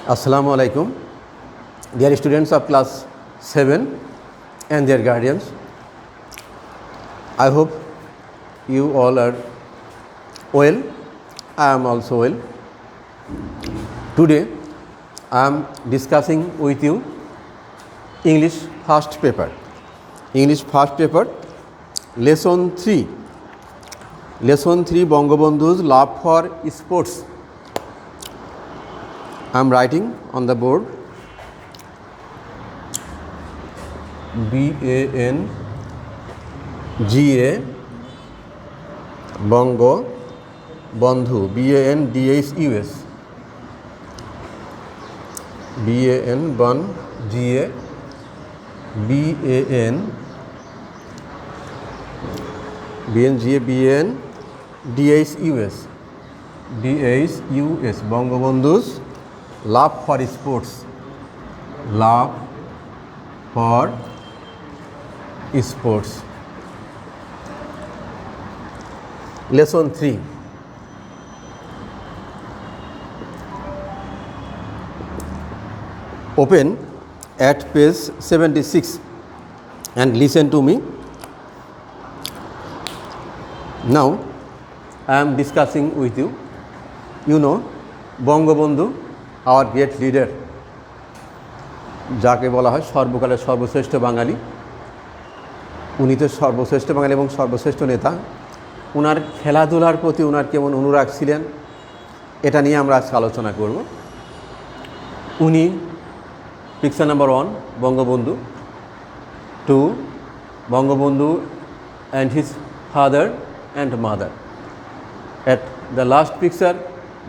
Assalamu alaikum, dear students of class 7 and their guardians. I hope you all are well. I am also well. Today I am discussing with you English first paper. Lesson 3. Lesson 3, Bangabandhu's love for sports. I am writing on the board BANGA Bangabandhu BANDHUS BANDHUS Bangabandhu's love for sports. Love for sports. Lesson 3. Open at page 76 and listen to me. Now I am discussing with you. You know, Bangabandhu, our great leader, যাকে বলা হয় সর্বকালের সর্বশ্রেষ্ঠ বাঙালি। উনি তো সর্বশ্রেষ্ঠ বাঙালি এবং সর্বশ্রেষ্ঠ নেতা। ওনার খেলাধুলার প্রতি ওনার কেমন অনুরাগ ছিলেন এটা নিয়ে আমরা আজকে আলোচনা করব। উনি picture number 1 Bangabandhu, 2 Bangabandhu and his father and mother. At the last picture,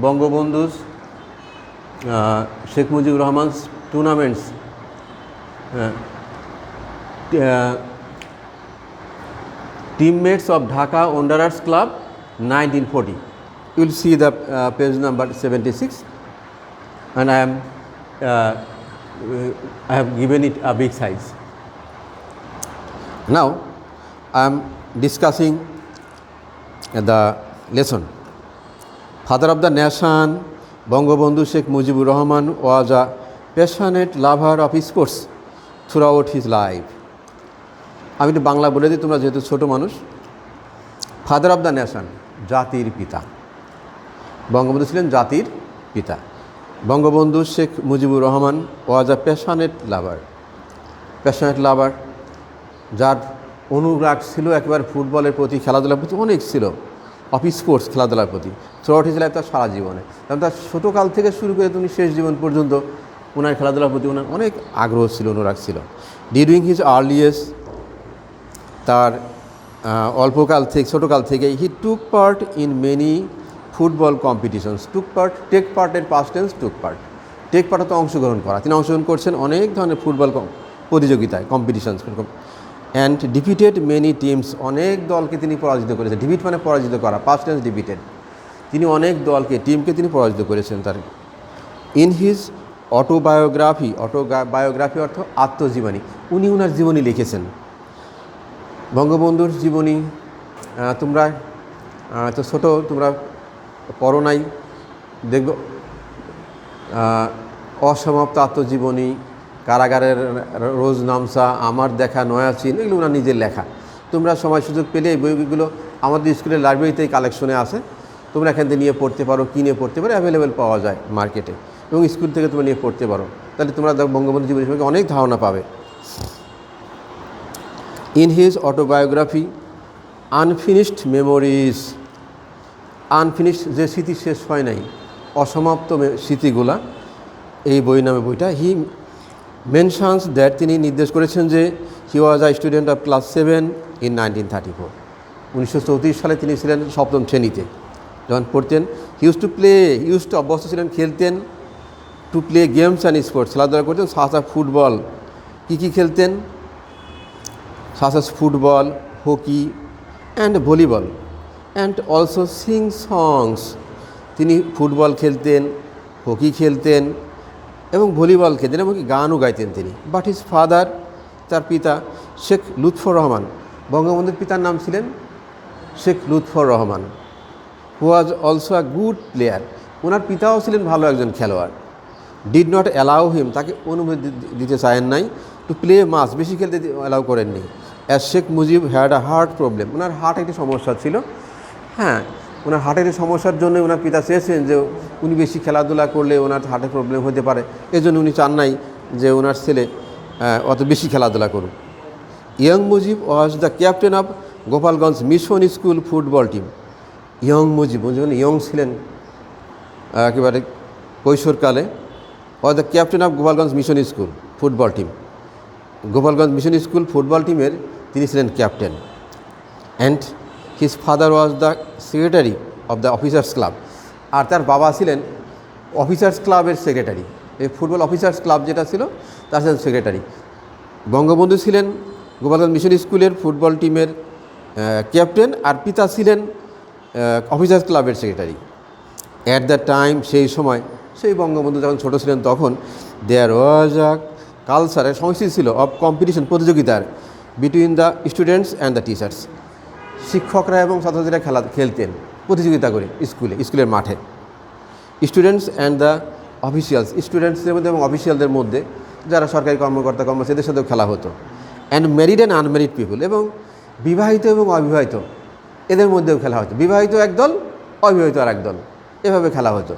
Bangabandhu's Sheikh Mujibur Rahman's tournaments, teammates of Dhaka Wanderers Club 1940. You will see the page number 76, and I have given it a big size. Now I am discussing the lesson. Father of the nation, Bangabandhu Sheikh Mujibur Rahman was a passionate lover of sports throughout his life. আমি একটু বাংলা বলে দিই, তোমরা যেহেতু ছোটো মানুষ। Father of the nation, জাতির পিতা। বঙ্গবন্ধু ছিলেন জাতির পিতা। বঙ্গবন্ধু শেখ মুজিবুর রহমান ওয়াজ আ প্যাশনেট লাভার, যার অনুরাগ ছিল একেবারে ফুটবলের প্রতি, খেলাধুলার প্রতি অনেক ছিল, অফ স্পোর্টস, খেলাধুলার প্রতি থ্রুআউট হিজ লাইফ, তার সারা জীবনে। কারণ তার ছোটোকাল থেকে শুরু করে তুমি শেষ জীবন পর্যন্ত ওনার খেলাধুলার প্রতি ওনার অনেক আগ্রহ ছিল, অনুরাগ ছিল। ডিউরিং হিজ আর্লিয়েস, তার অল্পকাল থেকে, ছোটোকাল থেকে he took part in many football competitions. Take পার্টের পাস্ট টেন্স টুক পার্ট অর্থ অংশগ্রহণ করা। তিনি অংশগ্রহণ করছেন অনেক ধরনের ফুটবল প্রতিযোগিতায়, competitions, and defeated many teams, অনেক দলকে তিনি পরাজিত করেছেন। ডিফিট মানে পরাজিত করা, পাস্ট টেন্স ডিফিটেড। তিনি অনেক টিমকে তিনি পরাজিত করেছেন। তার ইন হিজ অটোবায়োগ্রাফি অর্থ আত্মজীবনী, উনি ওনার জীবনী লিখেছেন। বঙ্গবন্ধুর জীবনী তোমরা তো ছোটো, তোমরা পড়ো নাই, দেখব অসমাপ্ত আত্মজীবনী, কারাগারের রোজনামসা, আমার দেখা নয়া চিন, এগুলো ওনার নিজের লেখা। তোমরা সময় সুযোগ পেলে এই বইগুলো আমাদের স্কুলের লাইব্রেরিতেই কালেকশনে আছে, তোমরা এখান থেকে নিয়ে পড়তে পারো, কিনে পড়তে পারো, অ্যাভেলেবেল পাওয়া যায় মার্কেটে, এবং স্কুল থেকে তোমরা নিয়ে পড়তে পারো। তাহলে তোমরা বঙ্গবন্ধু জীবনী সম্পর্কে অনেক ধারণা পাবে। In his autobiography unfinished memories, unfinished যে স্মৃতি শেষ হয় নাই, অসমাপ্ত স্মৃতিগুলা, এই বই নামে বইটা। হি মেনশনস দ্যাট, তিনি নির্দেশ করেছেন যে he was a student of class 7 in 1934। 1934 সালে তিনি ছিলেন 7ম শ্রেণীতে যখন পড়তেন। ইউজ টু অভ্যস্ত ছিলেন, খেলতেন, to play games and sports, খেলাধুলা করতেন, সাথে ফুটবল। কী খেলতেন? সাথে football, hockey and volleyball, and also sing songs. তিনি ফুটবল খেলতেন, হকি খেলতেন এবং ভলিবল খেলতেন, এবং গানও গাইতেন তিনি। বাট হিজ ফাদার, তার পিতা শেখ লুৎফর রহমান, বঙ্গবন্ধুর পিতার নাম ছিলেন Sheikh Lutfur Rahman, who was also a good player. ওনার পিতাও ছিলেন ভালো একজন খেলোয়াড়। ডিড নট অ্যালাউ হিম, তাকে অনুমতি দিতে চায়েন নাই, টু প্লে মাছ, বেশি খেলতে অ্যালাউ করেননি। As Sheikh Mujib had a heart problem, owner heart একটি সমস্যা ছিল। হ্যাঁ, ওনার হার্টের সমস্যার জন্য ওনার পিতা চেয়েছেন যে উনি বেশি খেলাধুলা করলে ওনার হার্টের প্রবলেম হতে পারে, এই জন্য উনি চান নাই যে ওনার ছেলে অত বেশি খেলাধুলা করুক। Young Mujib was the captain of Gopalganj mission school football team. Young Mujib, যখন ইয়ং ছিলেন একেবারে কৈশোরকালে, was the captain of Gopalganj mission school football team, Gopalganj mission school football টিমের তিনি ছিলেন captain. And his father was the secretary of the officers club, আর তার বাবা ছিলেন অফিসার্স ক্লাবের সেক্রেটারি। এই ফুটবল অফিসার্স ক্লাব যেটা ছিল তার ছিলেন সেক্রেটারি। বঙ্গবন্ধু ছিলেন গোপালগঞ্জ মিশন স্কুলের ফুটবল টিমের ক্যাপ্টেন, আর পিতা ছিলেন অফিসার্স ক্লাবের সেক্রেটারি। অ্যাট দ্য টাইম, সেই সময়, সেই বঙ্গবন্ধু যখন ছোটো ছিলেন তখন, দেয়ার ওয়াজ আ কালচারের সংস্কৃতি ছিল অফ কম্পিটিশন, প্রতিযোগিতার, between the students and the teachers. শিক্ষকরা এবং ছাত্রছাত্রীরা খেলতেন প্রতিযোগিতা করে স্কুলের মাঠে। স্টুডেন্টস অ্যান্ড দ্য অফিসিয়ালস, স্টুডেন্টসদের মধ্যে এবং অফিসিয়ালদের মধ্যে যারা সরকারি কর্মকর্তা কর্মচারীদের সাথেও খেলা হতো। অ্যান্ড ম্যারিড অ্যান্ড আনম্যারিড পিপুল, এবং বিবাহিত এবং অবিবাহিত এদের মধ্যেও খেলা হতো। বিবাহিত এক দল, অবিবাহিত আর এক দল, এভাবে খেলা হতো।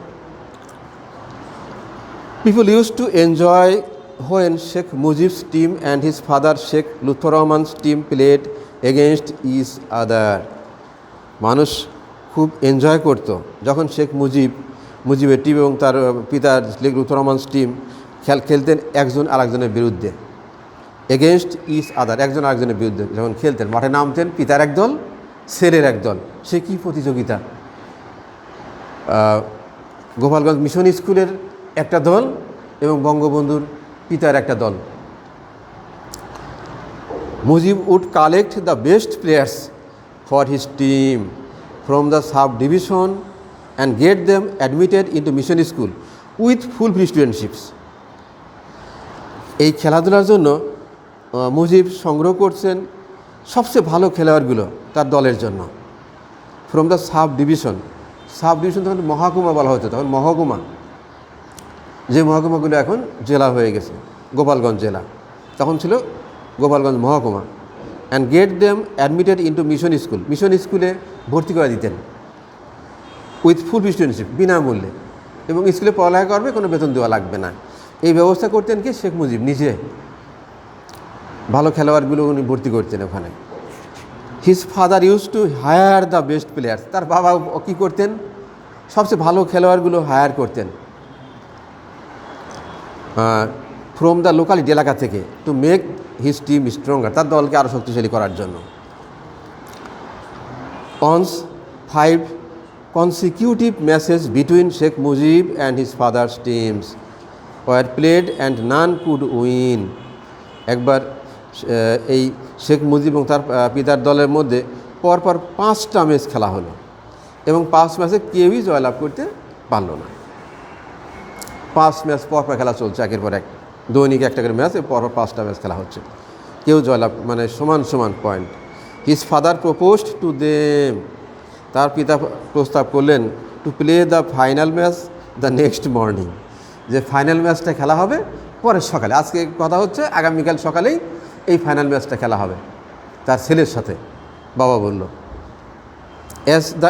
People use to enjoy when Sheikh Mujib's team and his father Sheikh Lutfur Rahman's team played against each other. মানুষ খুব এনজয় করত যখন শেখ মুজিবের টিম এবং তার পিতার শেখ লুৎফর রহমানস টিম খেলতেন একজন আরেকজনের বিরুদ্ধে। এগেনস্ট ইচ আদার, একজন আরেকজনের বিরুদ্ধে যখন খেলতেন, মাঠে নামতেন, পিতার এক দল, ছেলের এক দল। সে কী প্রতিযোগিতা! গোপালগঞ্জ মিশন স্কুলের একটা দল এবং বঙ্গবন্ধুর পিতার একটা দল। Mujib would collect the best players for his team from the subdivision and get them admitted into mission school with full free studentships. এই খেলাধুলার জন্য মুজিব সংগ্রহ করছেন সবচেয়ে ভালো খেলোয়াড়গুলো তার দলের জন্য। ফ্রম দ্য সাব ডিভিশন তখন মহকুমা বলা হতো, তখন মহকুমা, যে মহকুমাগুলো এখন জেলা হয়ে গেছে, গোপালগঞ্জ জেলা, তখন ছিল গোপালগঞ্জ মহকুমা। And get them admitted into mission স্কুলে ভর্তি করে দিতেন উইথ ফুল স্টুডেন্টশিপ, বিনামূল্যে, এবং স্কুলে পড়ালেখা করবে, কোনো বেতন দেওয়া লাগবে না। এই ব্যবস্থা করতেন কি শেখ মুজিব নিজে, ভালো খেলোয়াড়গুলো উনি ভর্তি করতেন ওখানে। His father use to hire the best players, তার বাবা কী করতেন, সবচেয়ে ভালো খেলোয়াড়গুলো হায়ার করতেন ফ্রম দ্য লোকালিটি, এলাকা থেকে, to make his team stronger, তার দলকে আরও শক্তিশালী করার জন্য। অনস 5 consecutive matches between Sheikh Mujib and his father's teams were played and none could win. একবার এই শেখ মুজিব এবং তার পিতার দলের মধ্যে পরপর 5টা ম্যাচ খেলা হলো এবং 5 ম্যাচে কেউই জয়লাভ করতে পারল না। 5 ম্যাচ পরপর খেলা চলছে, একের পর এক, দৈনিক একটা করে ম্যাচ, পরপর 5টা ম্যাচ খেলা হচ্ছে, কেউ জয়লাভ, মানে সমান সমান point. His father proposed to them, তার পিতা প্রস্তাব করলেন, two play the final match the next morning, যে ফাইনাল ম্যাচটা খেলা হবে পরের সকালে, আজকে কথা হচ্ছে আগামীকাল সকালেই এই ফাইনাল ম্যাচটা খেলা হবে তার ছেলের সাথে, বাবা বলল। As the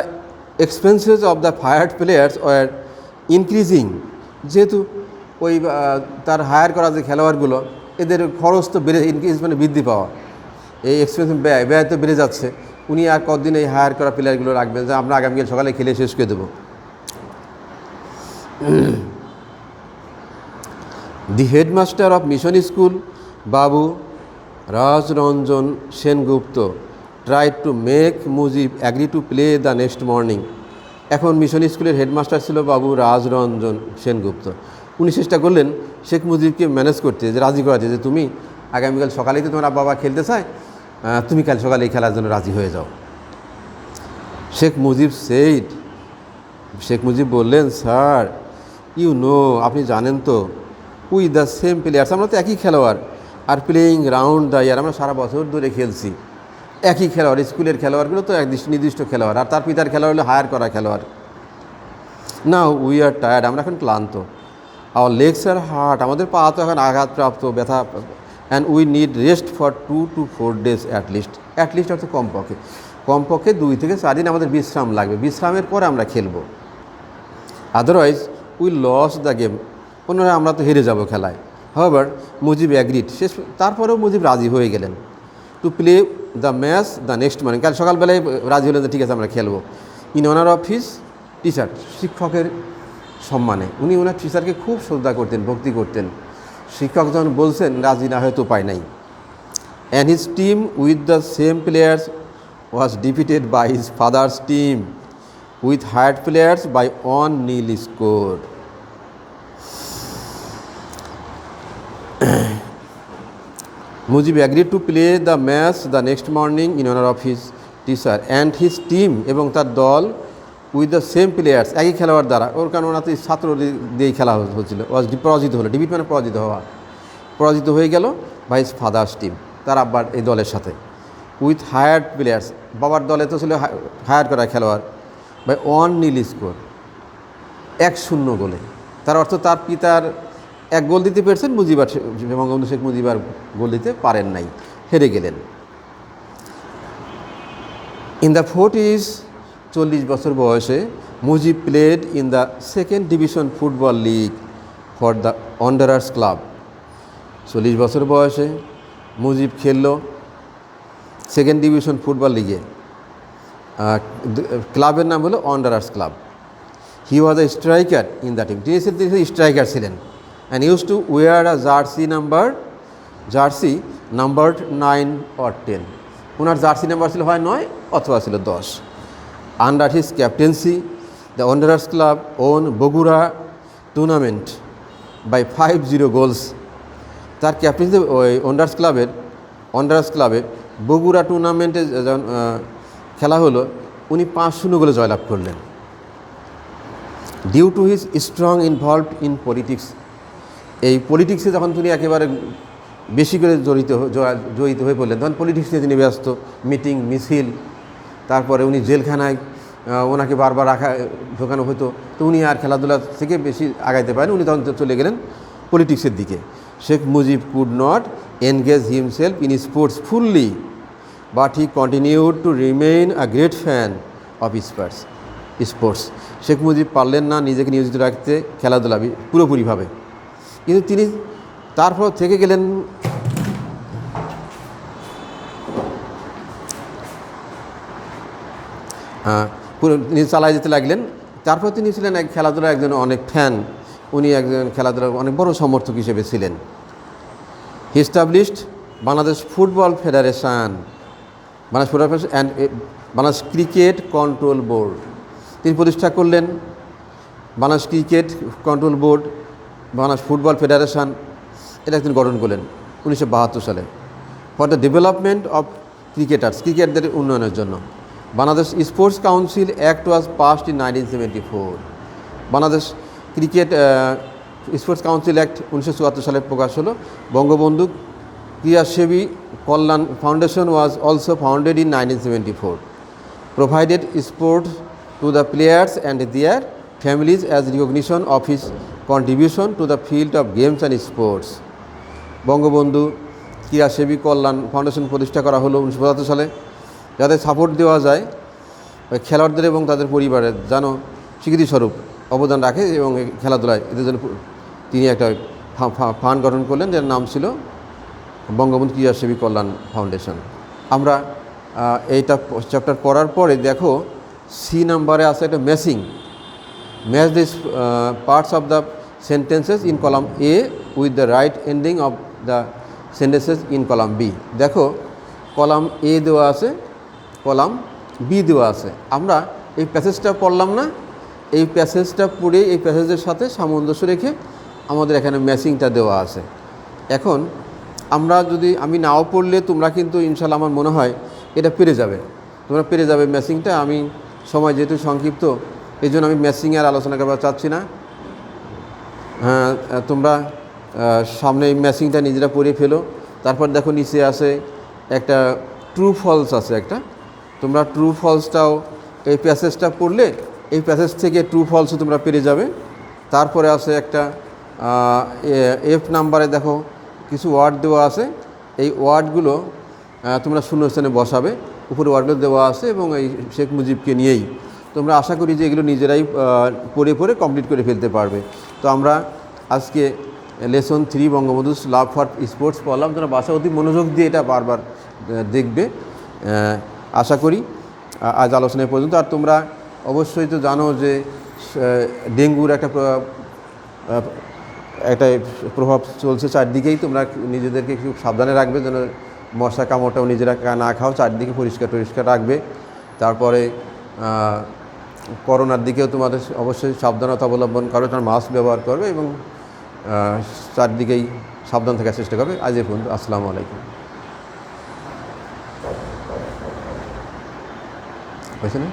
expenses of the fired players were increasing, যেহেতু ওই তার হায়ার করা যে খেলোয়াড়গুলো, এদের খরচ তো ইনক্রিজ মানে বৃদ্ধি পাওয়া, এই এক্সপেন্স ব্যয় তো বেড়ে যাচ্ছে, উনি আর কতদিন এই হায়ার করা প্লেয়ারগুলো রাখবেন যে আমরা আগামীকাল সকালে খেলে শেষ করে দেবো। The headmaster of mission school babu Rajranjan Sengupta tried to make Mujib agree to play the next morning. এখন মিশন স্কুলের হেডমাস্টার ছিল বাবু রাজরঞ্জন সেনগুপ্ত। উনি চেষ্টা করলেন শেখ মুজিবকে ম্যানেজ করতে, যে রাজি করাতে, যে তুমি আগামীকাল সকালেই তো তোমার বাবা খেলতে চায়, তুমি কাল সকালে এই খেলার জন্য রাজি হয়ে যাও। শেখ মুজিব বললেন, স্যার ইউ নো, আপনি জানেন তো, উই দ্য সেম প্লেয়ার্স, আমরা তো একই খেলোয়াড়, are playing round the year, আমরা সারা বছর ধরে খেলছি, একই খেলোয়াড়, স্কুলের খেলোয়াড়গুলো তো এক নির্দিষ্ট খেলোয়াড়, আর তার পিতার খেলোয়াড় হলো হায়ার করা খেলোয়াড়। নাও উই আর টায়ার্ড, আমরা এখন ক্লান্ত। আওয়ার লেগস আর হার্ট, আমাদের পা তো এখন আঘাতপ্রাপ্ত, ব্যথা, and we need rest for 2 to 4 days at least অর্থ কমপক্ষে 2 থেকে 4 দিন আমাদের বিশ্রাম লাগবে, বিশ্রামের পরে আমরা খেলবো। Otherwise we lose the game, অন্যরা আমরা তো হেরে যাব খেলায়। হাওয়েভার মুজিব অ্যাগ্রিড, তারপরেও মুজিব রাজি হয়ে গেলেন two play the match the next morning, কাল সকালবেলায় রাজি হলেন যে ঠিক আছে আমরা খেলবো। In honour of his teacher, শিক্ষকের সম্মানে। উনি ওনার টিচারকে খুব শ্রদ্ধা করতেন, ভক্তি করতেন। শিক্ষক যখন বলছেন রাজি না হয়তো উপায় নাই। And his team with the same players was defeated by his father's team with hired players by 1-0 score. Mujib agreed to play the match the next morning in honour of his teacher and his team, এবং তার দল with the same players, একই খেলোয়াড় দ্বারা, ওর কারণ ওরা তো ছাত্র দিয়েই খেলা হচ্ছিল, ওয়াজ পরাজিত হলো, ডিবিট মানে পরাজিত হওয়া, পরাজিত হয়ে গেল বাই হিজ ফাদার্স টিম, তার আব্বার এই দলের সাথে। উইথ হায়ার্ড প্লেয়ার্স, বাবার দলে তো ছিল হায়ার করা খেলোয়াড়, বাই 1-0 স্কোর, 1-0 গোলে। তার অর্থ তার পিতার 1 গোল দিতে পেরেছেন, বঙ্গবন্ধু শেখ মুজিবার গোল দিতে পারেন নাই, হেরে গেলেন। ইন দ্য 40s, 40 বছর বয়সে Mujib played in the 2nd division football league for the Wanderers club. 40 বছর বয়সে মুজিব খেলল 2nd ডিভিশন ফুটবল লিগে, ক্লাবের নাম হলো Wanderers club. He was a striker in the team, তিনি স্ট্রাইকার ছিলেন। And use to wear a jersey number 9 or 10, ওনার jersey number ছিল হয় 9 অথবা ছিল 10। Under his captaincy the Wanderers club won Bogura tournament by 5-0 goals. তার ক্যাপ্টেন্সি ওই Wanderers ক্লাবের বগুড়া টুর্নামেন্টে যখন খেলা হলো, উনি 5-0 গোলে জয়লাভ করলেন। Due to his strong involved in politics, এই পলিটিক্সে যখন তিনি একেবারে বেশি করে জড়িত হয়ে পড়লেন, তখন পলিটিক্স নিয়ে তিনি ব্যস্ত, মিটিং মিছিল, তারপরে উনি জেলখানায় ওনাকে বারবার ঢোকানো হতো, তো উনি আর খেলাধুলা থেকে বেশি আগাইতে পারেন, উনি তখন চলে গেলেন পলিটিক্সের দিকে। Sheikh Mujib could not engage himself in sports fully, but he continued to remain a great fan of sports. Sheikh Mujib পারলেন না নিজেকে নিয়োজিত রাখতে খেলাধুলা পুরোপুরিভাবে, কিন্তু তিনি তারপর থেকে গেলেন তিনি চালায় যেতে লাগলেন। তারপর তিনি ছিলেন খেলাধুলার একজন অনেক ফ্যান, উনি একজন খেলাধুলার অনেক বড় সমর্থক হিসেবে ছিলেন। He established Bangladesh football federation, and Bangladesh cricket control board, তিনি প্রতিষ্ঠা করলেন Bangladesh cricket control board, Bangladesh football federation, এটা তিনি গঠন করলেন 1972 সালে। ফর দ্য ডেভেলপমেন্ট অফ ক্রিকেটদের উন্নয়নের জন্য। Bangladesh sports council act was passed in 1974। Bangladesh cricket sports council act 1974 সালে প্রকাশ হলো। Bangabandhu Krirasebi Kalyan foundation was also founded in 1974, provided sports to the players and there families as recognition of his contribution to the field of games and sports. Bangabandhu Krirasebi Kalyan foundation প্রতিষ্ঠা করা হলো 1975 সালে, যাতে support দেওয়া যায় খেলোয়াড়দের এবং তাদের পরিবারের, যেন স্বীকৃতিস্বরূপ অবদান রাখে এবং খেলাধুলায় এদের জন্য তিনি একটা ফান্ড গঠন করলেন, যার নাম ছিল বঙ্গবন্ধু ক্রীড়াসেবী কল্যাণ ফাউন্ডেশন। আমরা এইটা চ্যাপ্টার পড়ার পরে দেখো সি নাম্বারে আছে একটা match this parts of the sentences in column A with the right ending of the sentences in column B. দেখো কলাম এ দেওয়া আছে, কলাম বি দেওয়া আছে। আমরা এই প্যাসেজটা পড়লাম না, এই প্যাসেজটা পড়ে এই প্যাসেজের সাথে সামঞ্জস্য রেখে আমাদের এখানে ম্যাচিংটা দেওয়া আছে। এখন আমি নাও পড়লে তোমরা কিন্তু ইনশাল্লাহ আমার মনে হয় এটা তোমরা পেরে যাবে ম্যাচিংটা। আমি সময় যেহেতু সংক্ষিপ্ত, এই জন্য আমি ম্যাচিংয়ে আর আলোচনা করতে চাচ্ছি না। হ্যাঁ, তোমরা সামনে এই ম্যাচিংটা নিজেরা পড়ে ফেলো। তারপর দেখো নিচে আছে একটা ট্রু ফলস আছে একটা, তোমরা ট্রু ফলসটাও এই প্যাসেজটা পড়লে এই প্যাসেজ থেকে ট্রু ফলসও তোমরা পেরে যাবে। তারপরে আছে একটা এফ নাম্বারে দেখো কিছু ওয়ার্ড দেওয়া আছে, এই ওয়ার্ডগুলো তোমরা শূন্যস্থানে বসাবে, উপরে ওয়ার্ডগুলো দেওয়া আছে এবং এই শেখ মুজিবকে নিয়েই তোমরা আশা করি যে এগুলো নিজেরাই পড়ে পড়ে কমপ্লিট করে ফেলতে পারবে। তো আমরা আজকে lesson 3 Bangabandhu love for sports পড়লাম, তোমরা বাসা অতি মনোযোগ দিয়ে এটা বারবার দেখবে আশা করি। আজ আলোচনায় পর্যন্ত। আর তোমরা অবশ্যই তো জানো যে ডেঙ্গুর একটা প্রভাব চলছে চারদিকেই, তোমরা নিজেদেরকে খুব সাবধানে রাখবে যেন মশা কামড়টাও নিজেরা না খাও, চারদিকে পরিষ্কার রাখবে। তারপরে করোনার দিকেও তোমাদের অবশ্যই সাবধানতা অবলম্বন করবে, তোমার মাস্ক ব্যবহার করবে এবং চারদিকেই সাবধান থাকার চেষ্টা করবে। আজ এই পর্যন্ত, আসসালামু আলাইকুম। হয়েছে না?